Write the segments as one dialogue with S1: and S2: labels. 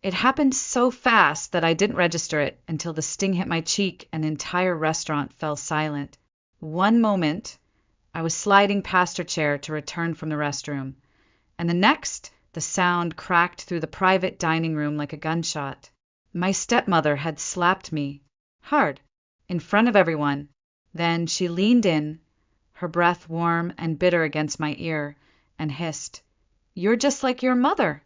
S1: It happened so fast that I didn't register it until the sting hit my cheek and the entire restaurant fell silent. One moment, I was sliding past her chair to return from the restroom, and the next, the sound cracked through the private dining room like a gunshot. My stepmother had slapped me, hard, in front of everyone. Then she leaned in, her breath warm and bitter against my ear, and hissed, "You're just like your mother."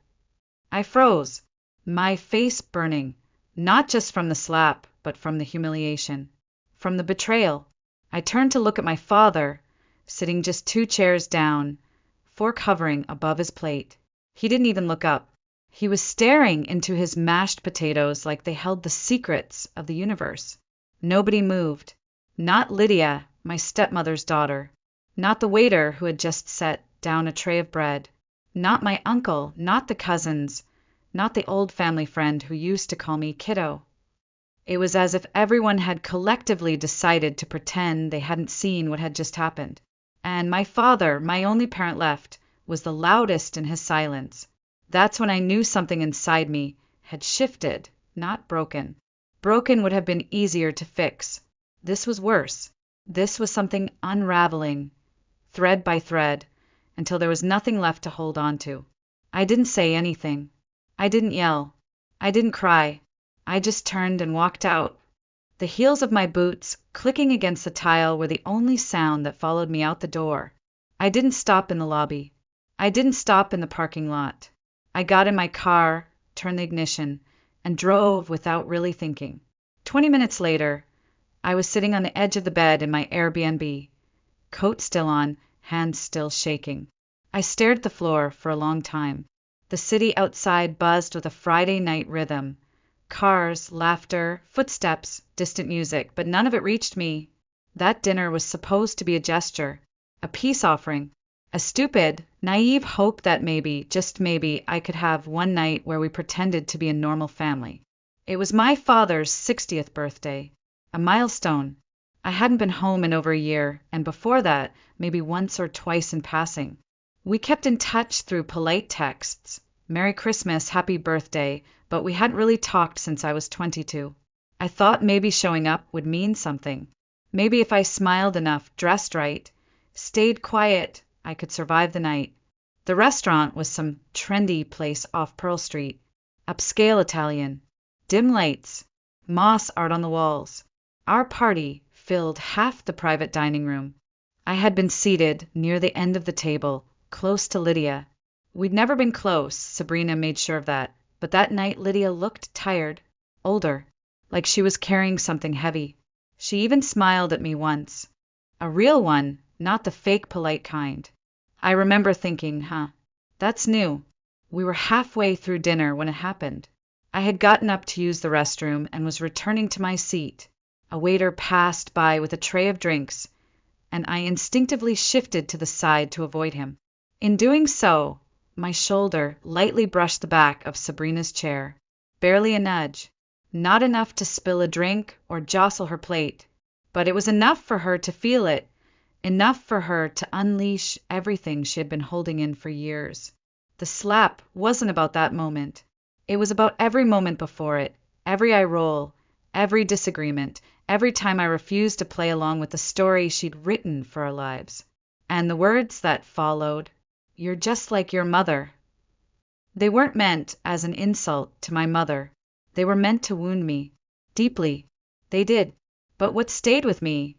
S1: I froze, my face burning, not just from the slap, but from the humiliation, from the betrayal. I turned to look at my father, sitting just 2 chairs down, fork hovering above his plate. He didn't even look up. He was staring into his mashed potatoes like they held the secrets of the universe. Nobody moved. Not Lydia, my stepmother's daughter. Not the waiter who had just set down a tray of bread. Not my uncle, not the cousins, not the old family friend who used to call me kiddo. It was as if everyone had collectively decided to pretend they hadn't seen what had just happened. And my father, my only parent left, was the loudest in his silence. That's when I knew something inside me had shifted, not broken. Broken would have been easier to fix. This was worse. This was something unraveling, thread by thread, until there was nothing left to hold on to. I didn't say anything. I didn't yell. I didn't cry. I just turned and walked out. The heels of my boots clicking against the tile were the only sound that followed me out the door. I didn't stop in the lobby. I didn't stop in the parking lot. I got in my car, turned the ignition, and drove without really thinking. 20 minutes later, I was sitting on the edge of the bed in my Airbnb, coat still on, hands still shaking. I stared at the floor for a long time. The city outside buzzed with a Friday night rhythm. Cars, laughter, footsteps, distant music, but none of it reached me. That dinner was supposed to be a gesture, a peace offering, a stupid, naive hope that maybe, just maybe, I could have one night where we pretended to be a normal family. It was my father's 60th birthday, a milestone. I hadn't been home in over a year, and before that, maybe once or twice in passing. We kept in touch through polite texts, Merry Christmas, Happy Birthday, but we hadn't really talked since I was 22. I thought maybe showing up would mean something. Maybe if I smiled enough, dressed right, stayed quiet, I could survive the night. The restaurant was some trendy place off Pearl Street, upscale Italian, dim lights, moss art on the walls. Our party filled half the private dining room. I had been seated near the end of the table, close to Lydia. We'd never been close, Sabrina made sure of that, but that night Lydia looked tired, older, like she was carrying something heavy. She even smiled at me once. A real one, not the fake polite kind. I remember thinking, that's new. We were halfway through dinner when it happened. I had gotten up to use the restroom and was returning to my seat. A waiter passed by with a tray of drinks, and I instinctively shifted to the side to avoid him. In doing so, my shoulder lightly brushed the back of Sabrina's chair. Barely a nudge. Not enough to spill a drink or jostle her plate, but it was enough for her to feel it, enough for her to unleash everything she had been holding in for years. The slap wasn't about that moment. It was about every moment before it, every eye roll, every disagreement, every time I refused to play along with the story she'd written for our lives. And the words that followed, "You're just like your mother." They weren't meant as an insult to my mother. They were meant to wound me. Deeply. They did. But what stayed with me,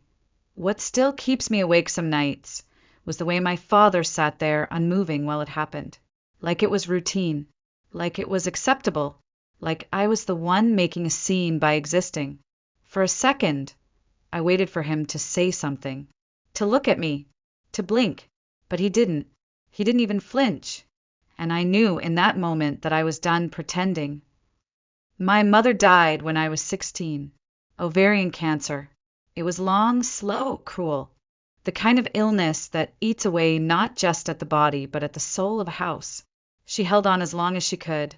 S1: what still keeps me awake some nights, was the way my father sat there unmoving while it happened. Like it was routine. Like it was acceptable. Like I was the one making a scene by existing. For a second, I waited for him to say something. To look at me. To blink. But he didn't. He didn't even flinch. And I knew in that moment that I was done pretending. My mother died when I was 16. Ovarian cancer. It was long, slow, cruel. The kind of illness that eats away not just at the body, but at the soul of a house. She held on as long as she could,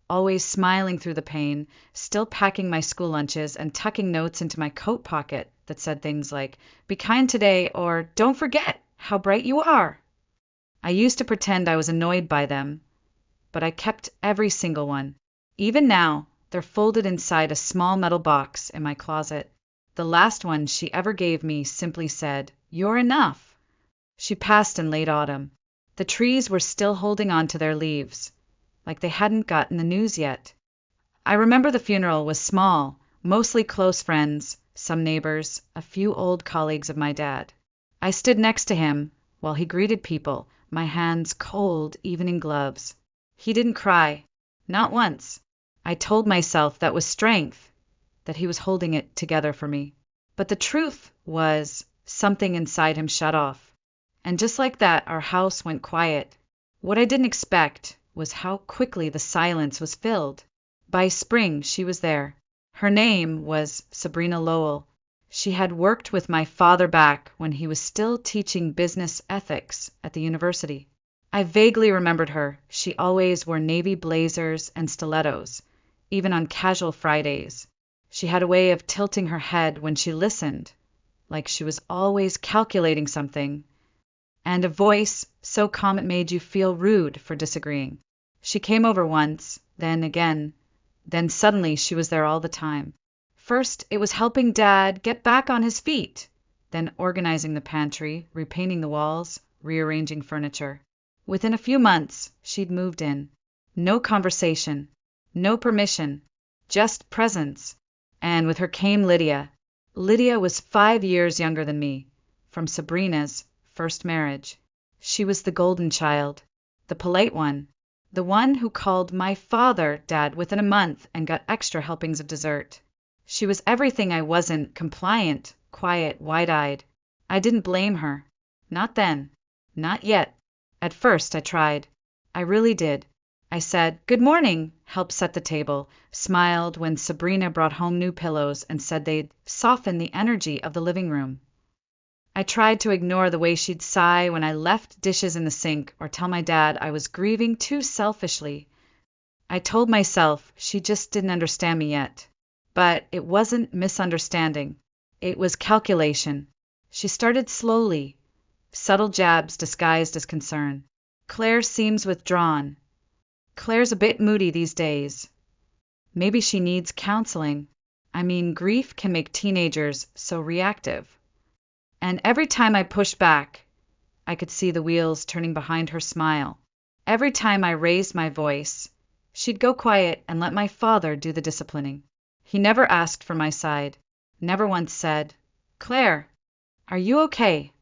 S1: always smiling through the pain, still packing my school lunches and tucking notes into my coat pocket that said things like, "Be kind today," or "Don't forget how bright you are." I used to pretend I was annoyed by them, but I kept every single one, Even now, they're folded inside a small metal box in my closet. The last one she ever gave me simply said, "You're enough." She passed in late autumn. The trees were still holding on to their leaves, like they hadn't gotten the news yet. I remember the funeral was small, mostly close friends, some neighbors, a few old colleagues of my dad. I stood next to him while he greeted people, my hands cold even in gloves. He didn't cry, not once. I told myself that was strength, that he was holding it together for me. But the truth was, something inside him shut off. And just like that, our house went quiet. What I didn't expect was how quickly the silence was filled. By spring, she was there. Her name was Sabrina Lowell. She had worked with my father back when he was still teaching business ethics at the university. I vaguely remembered her. She always wore navy blazers and stilettos, even on casual Fridays. She had a way of tilting her head when she listened, like she was always calculating something, and a voice so calm it made you feel rude for disagreeing. She came over once, then again, then suddenly she was there all the time. First, it was helping Dad get back on his feet, then organizing the pantry, repainting the walls, rearranging furniture. Within a few months, she'd moved in. No conversation, no permission, just presence. And with her came Lydia. Lydia was 5 years younger than me, from Sabrina's first marriage. She was the golden child, the polite one, the one who called my father Dad within a month and got extra helpings of dessert. She was everything I wasn't: compliant, quiet, wide-eyed. I didn't blame her. Not then. Not yet. At first I tried. I really did. I said, "Good morning," helped set the table, smiled when Sabrina brought home new pillows and said they'd soften the energy of the living room. I tried to ignore the way she'd sigh when I left dishes in the sink or tell my dad I was grieving too selfishly. I told myself she just didn't understand me yet. But it wasn't misunderstanding. It was calculation. She started slowly, subtle jabs disguised as concern. "Claire seems withdrawn. Claire's a bit moody these days. Maybe she needs counseling. I mean, grief can make teenagers so reactive." And every time I pushed back, I could see the wheels turning behind her smile. Every time I raised my voice, she'd go quiet and let my father do the disciplining. He never asked for my side, never once said, "Claire, are you okay?"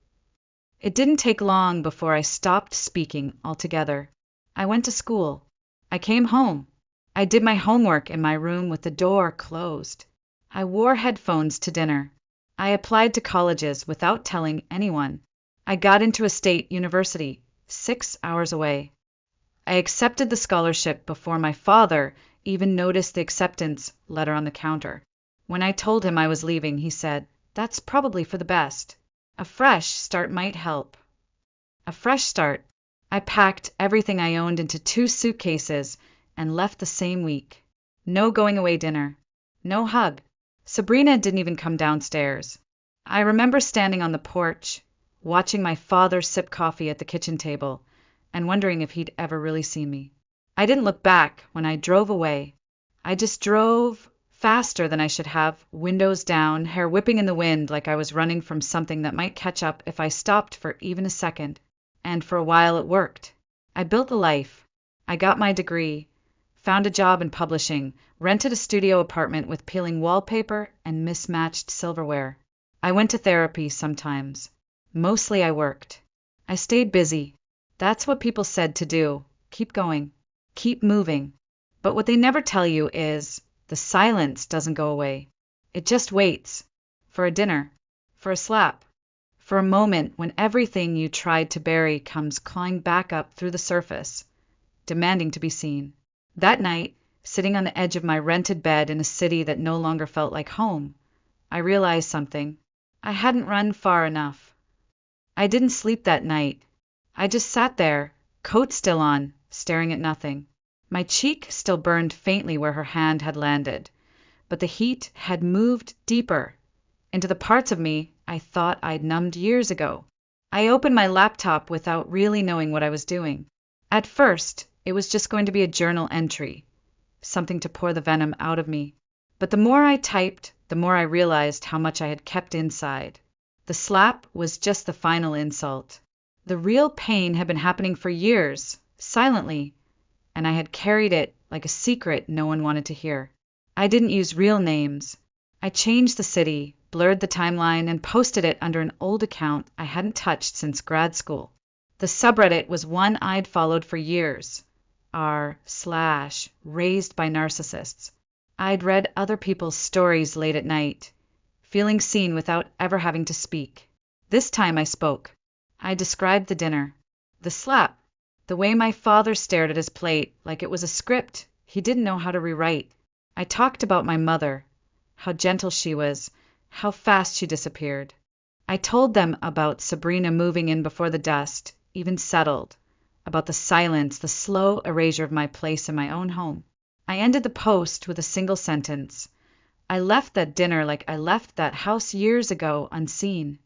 S1: It didn't take long before I stopped speaking altogether. I went to school. I came home. I did my homework in my room with the door closed. I wore headphones to dinner. I applied to colleges without telling anyone. I got into a state university, 6 hours away. I accepted the scholarship before my father even noticed the acceptance letter on the counter. When I told him I was leaving, he said, "That's probably for the best. A fresh start might help." A fresh start. I packed everything I owned into 2 suitcases and left the same week. No going away dinner. No hug. Sabrina didn't even come downstairs. I remember standing on the porch, watching my father sip coffee at the kitchen table, and wondering if he'd ever really seen me. I didn't look back when I drove away. I just drove faster than I should have, windows down, hair whipping in the wind like I was running from something that might catch up if I stopped for even a second. And for a while it worked. I built a life. I got my degree, found a job in publishing, rented a studio apartment with peeling wallpaper and mismatched silverware. I went to therapy sometimes. Mostly I worked. I stayed busy. That's what people said to do. Keep going. Keep moving. But what they never tell you is the silence doesn't go away. It just waits. For a dinner. For a slap. For a moment when everything you tried to bury comes clawing back up through the surface, demanding to be seen. That night, sitting on the edge of my rented bed in a city that no longer felt like home, I realized something. I hadn't run far enough. I didn't sleep that night. I just sat there, coat still on, staring at nothing. My cheek still burned faintly where her hand had landed, but the heat had moved deeper, into the parts of me I thought I'd numbed years ago. I opened my laptop without really knowing what I was doing. At first, it was just going to be a journal entry. something to pour the venom out of me. But the more I typed, the more I realized how much I had kept inside. The slap was just the final insult. The real pain had been happening for years, silently, and I had carried it like a secret no one wanted to hear. I didn't use real names. I changed the city, blurred the timeline, and posted it under an old account I hadn't touched since grad school. The subreddit was one I'd followed for years, r/raised by narcissists. I'd read other people's stories late at night, feeling seen without ever having to speak. This time I spoke. I described the dinner, the slap, the way my father stared at his plate like it was a script he didn't know how to rewrite. I talked about my mother, how gentle she was, how fast she disappeared. I told them about Sabrina moving in before the dust even settled, about the silence, the slow erasure of my place in my own home. I ended the post with a single sentence. I left that dinner like I left that house years ago, unseen.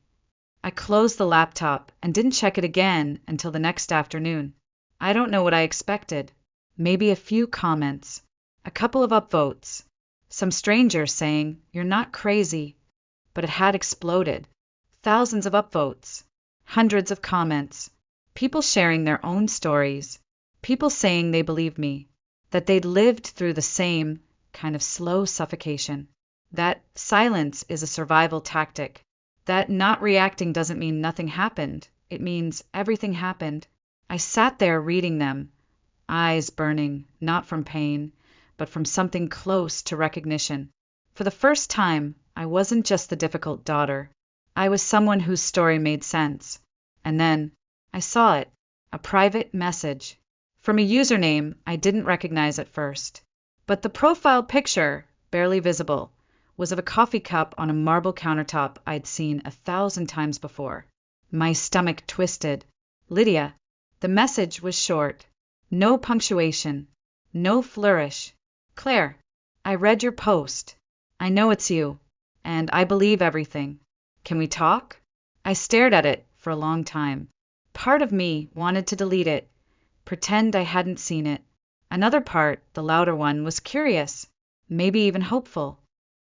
S1: I closed the laptop and didn't check it again until the next afternoon. I don't know what I expected. Maybe a few comments, a couple of upvotes, some stranger saying, "You're not crazy," but it had exploded. Thousands of upvotes, hundreds of comments, people sharing their own stories, people saying they believed me, that they'd lived through the same kind of slow suffocation, that silence is a survival tactic, that not reacting doesn't mean nothing happened, it means everything happened. I sat there reading them, eyes burning, not from pain, but from something close to recognition. For the first time, I wasn't just the difficult daughter. I was someone whose story made sense. And then, I saw it, a private message, from a username I didn't recognize at first. But the profile picture, barely visible, was of a coffee cup on a marble countertop I'd seen 1,000 times before. My stomach twisted. "Lydia." The message was short. No punctuation. No flourish. "Claire, I read your post. I know it's you. And I believe everything. Can we talk?" I stared at it for a long time. Part of me wanted to delete it, pretend I hadn't seen it. Another part, the louder one, was curious, maybe even hopeful.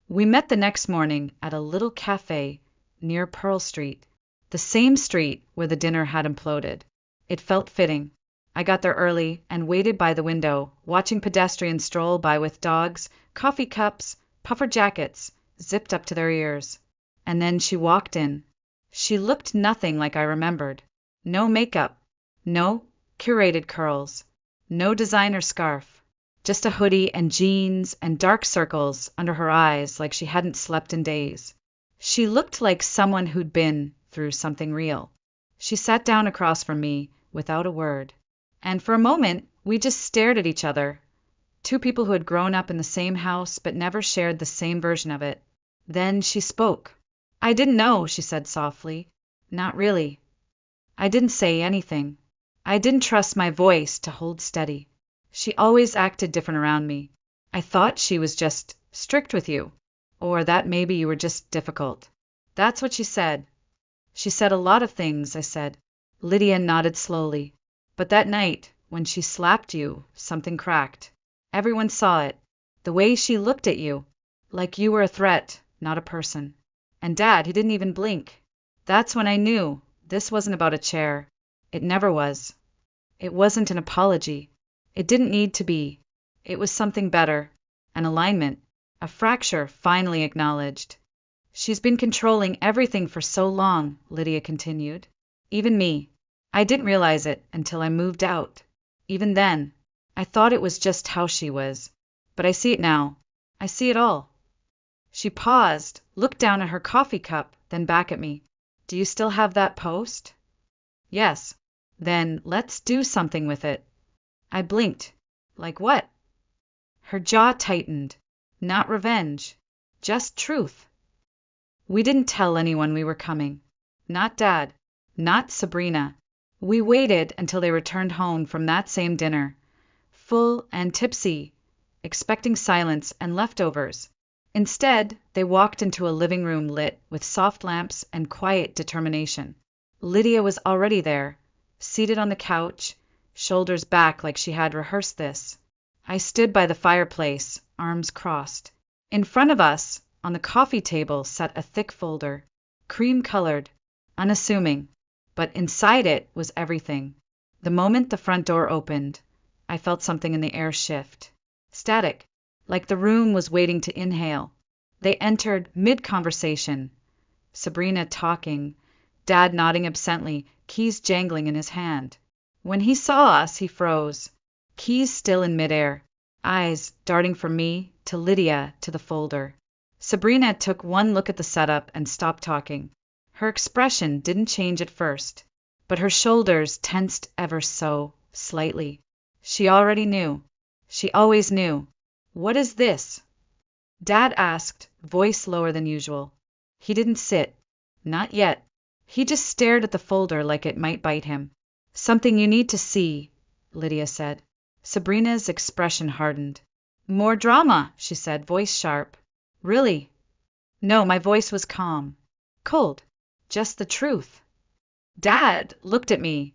S1: We met the next morning at a little cafe near Pearl Street, the same street where the dinner had imploded. It felt fitting. I got there early and waited by the window, watching pedestrians stroll by with dogs, coffee cups, puffer jackets, zipped up to their ears. And then she walked in. She looked nothing like I remembered. No makeup. No curated curls. No designer scarf. Just a hoodie and jeans and dark circles under her eyes like she hadn't slept in days. She looked like someone who'd been through something real. She sat down across from me without a word. And for a moment, we just stared at each other. Two people who had grown up in the same house but never shared the same version of it. Then she spoke. "I didn't know," she said softly. "Not really." I didn't say anything. I didn't trust my voice to hold steady. She always acted different around me. I thought she was just strict with you, or that maybe you were just difficult. That's what she said. She said a lot of things, I said. Lydia nodded slowly. But that night, when she slapped you, something cracked. Everyone saw it. The way she looked at you, like you were a threat, not a person. And Dad, he didn't even blink. That's when I knew this wasn't about a chair. It never was. It wasn't an apology. It didn't need to be. It was something better. An alignment. A fracture finally acknowledged. "She's been controlling everything for so long," Lydia continued. "Even me. I didn't realize it until I moved out. Even then, I thought it was just how she was. But I see it now. I see it all." She paused, looked down at her coffee cup, then back at me. "Do you still have that post?" "Yes." "Then let's do something with it." I blinked. "Like what?" Her jaw tightened. "Not revenge. Just truth." We didn't tell anyone we were coming. Not Dad. Not Sabrina. We waited until they returned home from that same dinner, full and tipsy, expecting silence and leftovers. Instead, they walked into a living room lit with soft lamps and quiet determination. Lydia was already there, seated on the couch, shoulders back like she had rehearsed this. I stood by the fireplace, arms crossed. In front of us, on the coffee table, sat a thick folder, cream-colored, unassuming, but inside it was everything. The moment the front door opened, I felt something in the air shift. Static, like the room was waiting to inhale. They entered mid-conversation. Sabrina talking, Dad nodding absently, keys jangling in his hand. When he saw us, he froze, keys still in midair, eyes darting from me to Lydia to the folder. Sabrina took one look at the setup and stopped talking. Her expression didn't change at first, but her shoulders tensed ever so slightly. She already knew. She always knew. "What is this?" Dad asked, voice lower than usual. He didn't sit. Not yet. He just stared at the folder like it might bite him. "Something you need to see," Lydia said. Sabrina's expression hardened. "More drama," she said, voice sharp. "Really?" No, my voice was calm. Cold. Just the truth. Dad looked at me,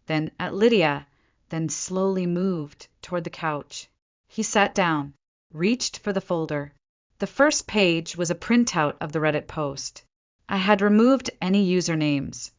S1: then at Lydia, then slowly moved toward the couch. He sat down, reached for the folder. The first page was a printout of the Reddit post. I had removed any usernames,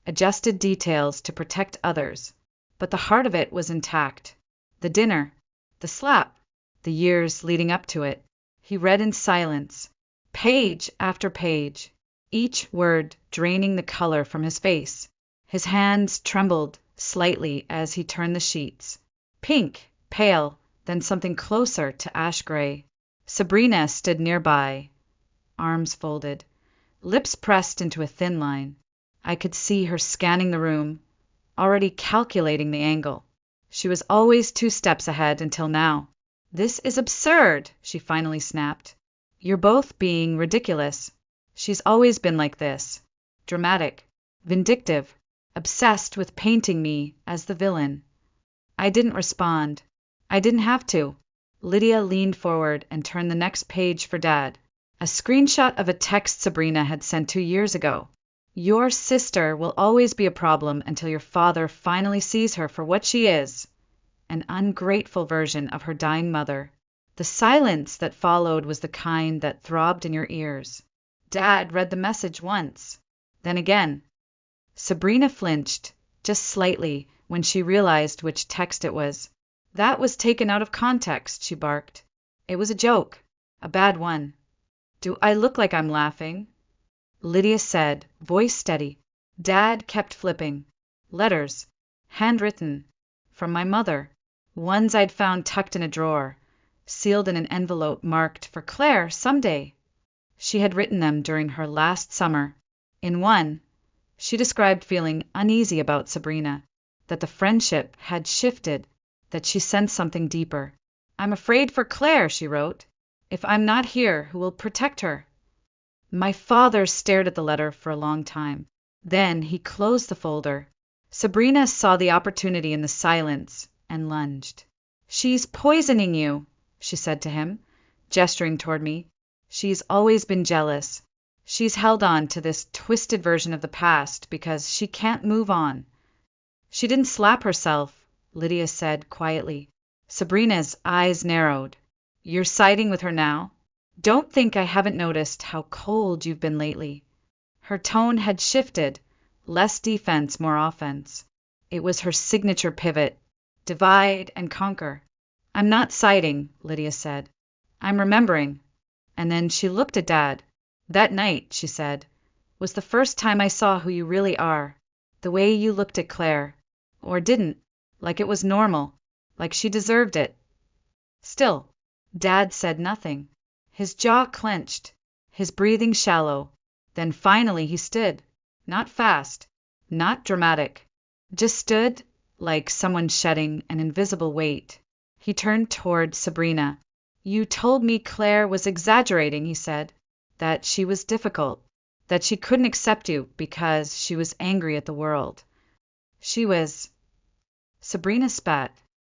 S1: adjusted details to protect others, but the heart of it was intact. The dinner, the slap, the years leading up to it. He read in silence, page after page, each word draining the color from his face. His hands trembled slightly as he turned the sheets. Pink, pale, then something closer to ash gray. Sabrina stood nearby, arms folded, lips pressed into a thin line. I could see her scanning the room, already calculating the angle. She was always 2 steps ahead until now. "This is absurd," she finally snapped. "You're both being ridiculous. She's always been like this. Dramatic, vindictive, obsessed with painting me as the villain." I didn't respond. I didn't have to. Lydia leaned forward and turned the next page for Dad. A screenshot of a text Sabrina had sent 2 years ago. "Your sister will always be a problem until your father finally sees her for what she is." An ungrateful version of her dying mother. The silence that followed was the kind that throbbed in your ears. Dad read the message once, then again. Sabrina flinched, just slightly, when she realized which text it was. "That was taken out of context," she barked. "It was a joke. A bad one." "Do I look like I'm laughing?" Lydia said, voice steady. Dad kept flipping. Letters. Handwritten. From my mother. Ones I'd found tucked in a drawer, sealed in an envelope marked for Claire someday. She had written them during her last summer. In one, she described feeling uneasy about Sabrina, that the friendship had shifted, that she sensed something deeper. "I'm afraid for Claire," she wrote. "If I'm not here, who will protect her?" My father stared at the letter for a long time. Then he closed the folder. Sabrina saw the opportunity in the silence and lunged. "She's poisoning you," she said to him, gesturing toward me. "She's always been jealous. She's held on to this twisted version of the past because she can't move on." "She didn't slap herself," Lydia said quietly. Sabrina's eyes narrowed. "You're siding with her now? Don't think I haven't noticed how cold you've been lately." Her tone had shifted, less defense, more offense. It was her signature pivot. Divide and conquer. "I'm not siding," Lydia said. "I'm remembering." And then she looked at Dad. "That night," she said, "was the first time I saw who you really are. The way you looked at Claire. Or didn't. Like it was normal. Like she deserved it." Still, Dad said nothing. His jaw clenched, his breathing shallow. Then finally he stood. Not fast, not dramatic. Just stood, like someone shedding an invisible weight. He turned toward Sabrina. "You told me Claire was exaggerating," he said. "That she was difficult. That she couldn't accept you because she was angry at the world. She was—" Sabrina spat.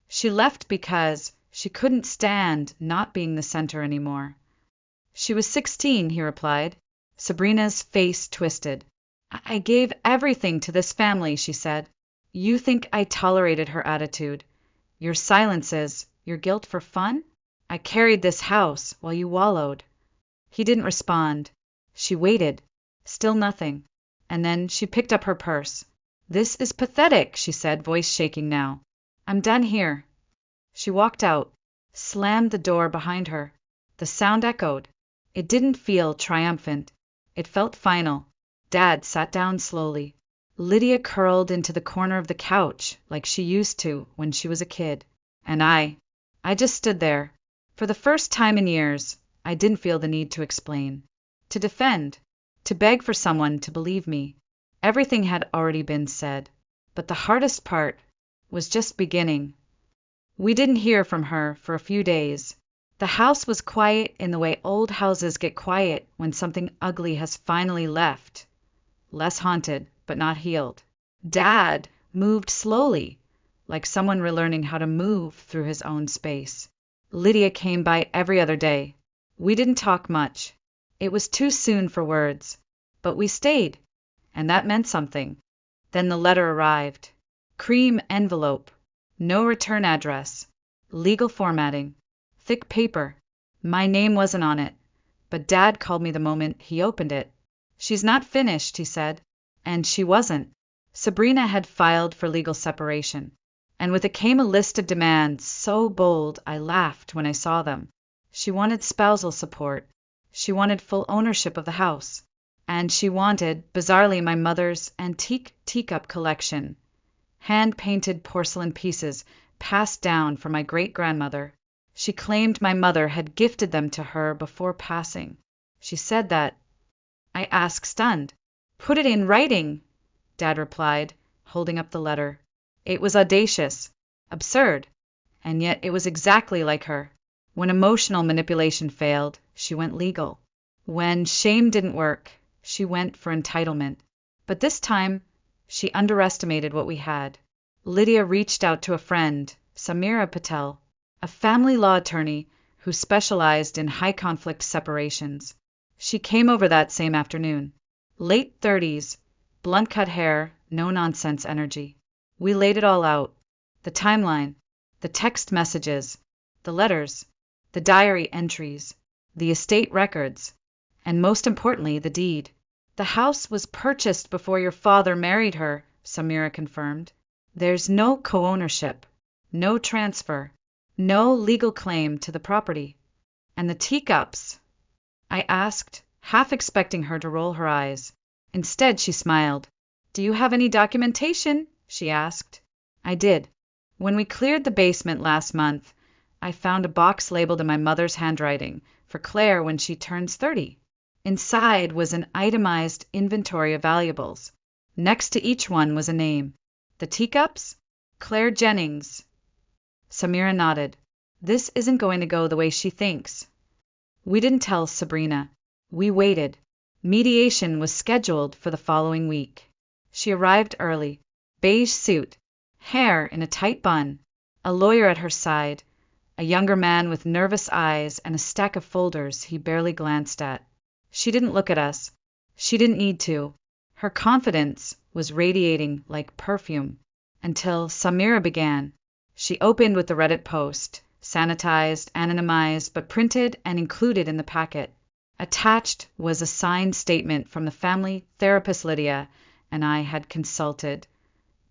S1: "She left because she couldn't stand not being the center anymore." "She was 16, he replied. Sabrina's face twisted. "I gave everything to this family," she said. "You think I tolerated her attitude. Your silences, Your guilt for fun? I carried this house while you wallowed." He didn't respond. She waited. Still nothing. And then she picked up her purse. "This is pathetic," she said, voice shaking now. "I'm done here." She walked out, slammed the door behind her. The sound echoed. It didn't feel triumphant. It felt final. Dad sat down slowly. Lydia curled into the corner of the couch like she used to when she was a kid. And I just stood there. For the first time in years, I didn't feel the need to explain, to defend, to beg for someone to believe me. Everything had already been said. But the hardest part was just beginning. We didn't hear from her for a few days. The house was quiet in the way old houses get quiet when something ugly has finally left. Less haunted, but not healed. Dad moved slowly, like someone relearning how to move through his own space. Lydia came by every other day. We didn't talk much. It was too soon for words. But we stayed, and that meant something. Then the letter arrived. Cream envelope. No return address. Legal formatting. Thick paper. My name wasn't on it, but Dad called me the moment he opened it. "She's not finished," he said. And she wasn't. Sabrina had filed for legal separation, and with it came a list of demands so bold I laughed when I saw them. She wanted spousal support. She wanted full ownership of the house. And she wanted, bizarrely, my mother's antique teacup collection. Hand-painted porcelain pieces passed down from my great-grandmother. She claimed my mother had gifted them to her before passing. She said that. I asked, stunned. "Put it in writing," Dad replied, holding up the letter. It was audacious, absurd, and yet it was exactly like her. When emotional manipulation failed, she went legal. When shame didn't work, she went for entitlement. But this time, she underestimated what we had. Lydia reached out to a friend, Samira Patel, a family law attorney who specialized in high-conflict separations. She came over that same afternoon. Late 30s, blunt-cut hair, no-nonsense energy. We laid it all out. The timeline, the text messages, the letters, the diary entries, the estate records, and most importantly, the deed. "The house was purchased before your father married her," Samira confirmed. "There's no co-ownership, no transfer, no legal claim to the property." "And the teacups?" I asked, half expecting her to roll her eyes. Instead, she smiled. "Do you have any documentation?" she asked. I did. When we cleared the basement last month, I found a box labeled in my mother's handwriting, for Claire when she turns 30. Inside was an itemized inventory of valuables. Next to each one was a name. The teacups? Claire Jennings. Samira nodded. "This isn't going to go the way she thinks." We didn't tell Sabrina. We waited. Mediation was scheduled for the following week. She arrived early. Beige suit, hair in a tight bun, a lawyer at her side, a younger man with nervous eyes and a stack of folders he barely glanced at. She didn't look at us. She didn't need to. Her confidence was radiating like perfume. Until Samira began. She opened with the Reddit post, sanitized, anonymized, but printed and included in the packet. Attached was a signed statement from the family therapist Lydia and I had consulted,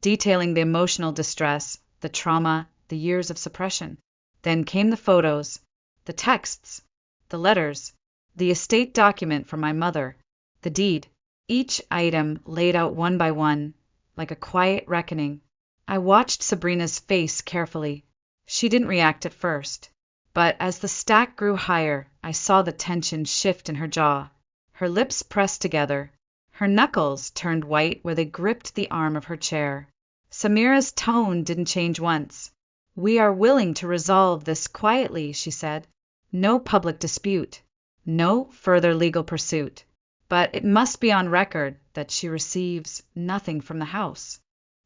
S1: detailing the emotional distress, the trauma, the years of suppression. Then came the photos, the texts, the letters, the estate document from my mother, the deed, each item laid out one by one, like a quiet reckoning. I watched Sabrina's face carefully. She didn't react at first, but as the stack grew higher, I saw the tension shift in her jaw. Her lips pressed together. Her knuckles turned white where they gripped the arm of her chair. Samira's tone didn't change once. "We are willing to resolve this quietly," she said. "No public dispute. No further legal pursuit. But it must be on record that she receives nothing from the house.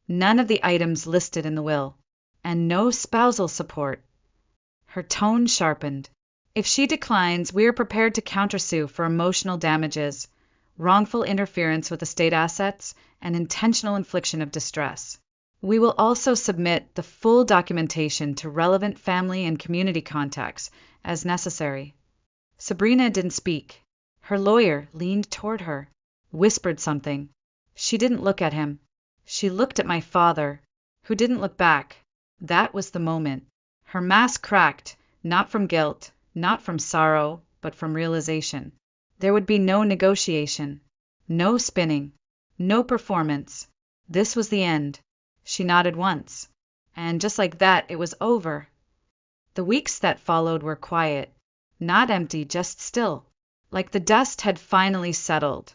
S1: None of the items listed in the will. And no spousal support." Her tone sharpened. "If she declines, we are prepared to countersue for emotional damages, wrongful interference with estate assets, and intentional infliction of distress. We will also submit the full documentation to relevant family and community contacts as necessary." Sabrina didn't speak. Her lawyer leaned toward her, whispered something. She didn't look at him. She looked at my father, who didn't look back. That was the moment. Her mask cracked, not from guilt, not from sorrow, but from realization. There would be no negotiation, no spinning, no performance. This was the end. She nodded once, and just like that, it was over. The weeks that followed were quiet, not empty, just still, like the dust had finally settled.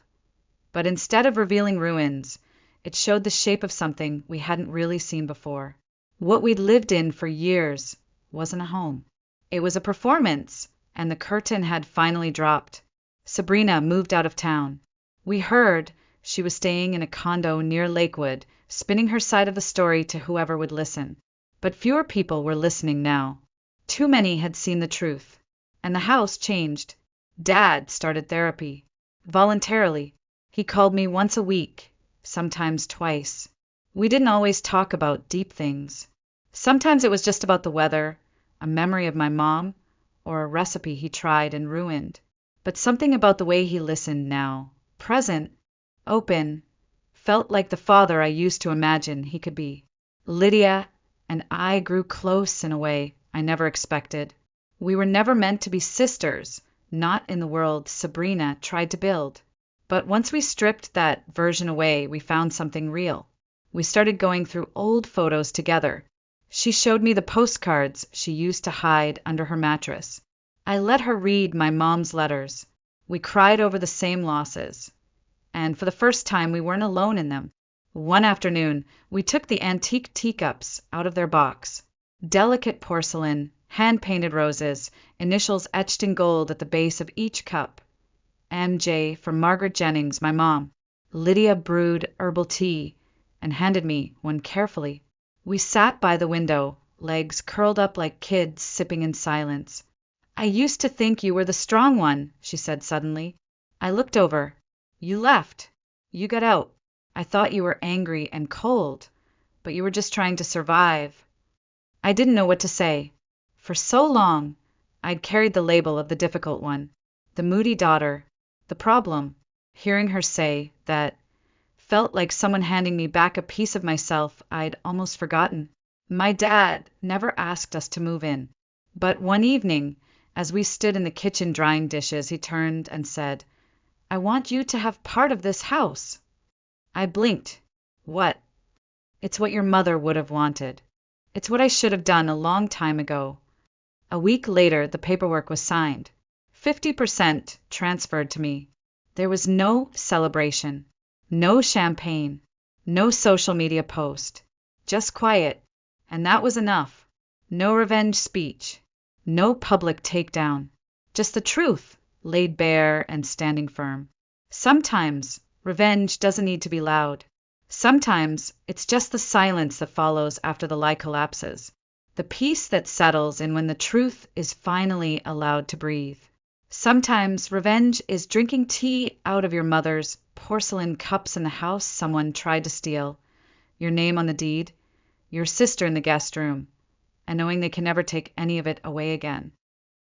S1: But instead of revealing ruins, it showed the shape of something we hadn't really seen before. What we'd lived in for years wasn't a home. It was a performance, and the curtain had finally dropped. Sabrina moved out of town. We heard she was staying in a condo near Lakewood, spinning her side of the story to whoever would listen. But fewer people were listening now. Too many had seen the truth. And the house changed. Dad started therapy. Voluntarily. He called me once a week, sometimes twice. We didn't always talk about deep things. Sometimes it was just about the weather, a memory of my mom, or a recipe he tried and ruined. But something about the way he listened now, present, open, felt like the father I used to imagine he could be. Lydia and I grew close in a way I never expected. We were never meant to be sisters, not in the world Sabrina tried to build. But once we stripped that version away, we found something real. We started going through old photos together. She showed me the postcards she used to hide under her mattress. I let her read my mom's letters. We cried over the same losses. And for the first time, we weren't alone in them. One afternoon, we took the antique teacups out of their box. Delicate porcelain, hand-painted roses, initials etched in gold at the base of each cup. MJ from Margaret Jennings, my mom. Lydia brewed herbal tea and handed me one carefully. We sat by the window, legs curled up like kids sipping in silence. "I used to think you were the strong one," she said suddenly. I looked over. "You left. You got out. I thought you were angry and cold, but you were just trying to survive." I didn't know what to say. For so long, I'd carried the label of the difficult one, the moody daughter, the problem. Hearing her say that felt like someone handing me back a piece of myself I'd almost forgotten. My dad never asked us to move in, but one evening, as we stood in the kitchen drying dishes, he turned and said, "I want you to have part of this house." I blinked. What? It's what your mother would have wanted. It's what I should have done a long time ago. A week later, the paperwork was signed. 50% transferred to me. There was no celebration, no champagne, no social media post. Just quiet, and that was enough. No revenge speech, no public takedown. Just the truth, laid bare and standing firm. Sometimes revenge doesn't need to be loud. Sometimes it's just the silence that follows after the lie collapses. The peace that settles in when the truth is finally allowed to breathe. Sometimes revenge is drinking tea out of your mother's porcelain cups in the house someone tried to steal, your name on the deed, your sister in the guest room, and knowing they can never take any of it away again.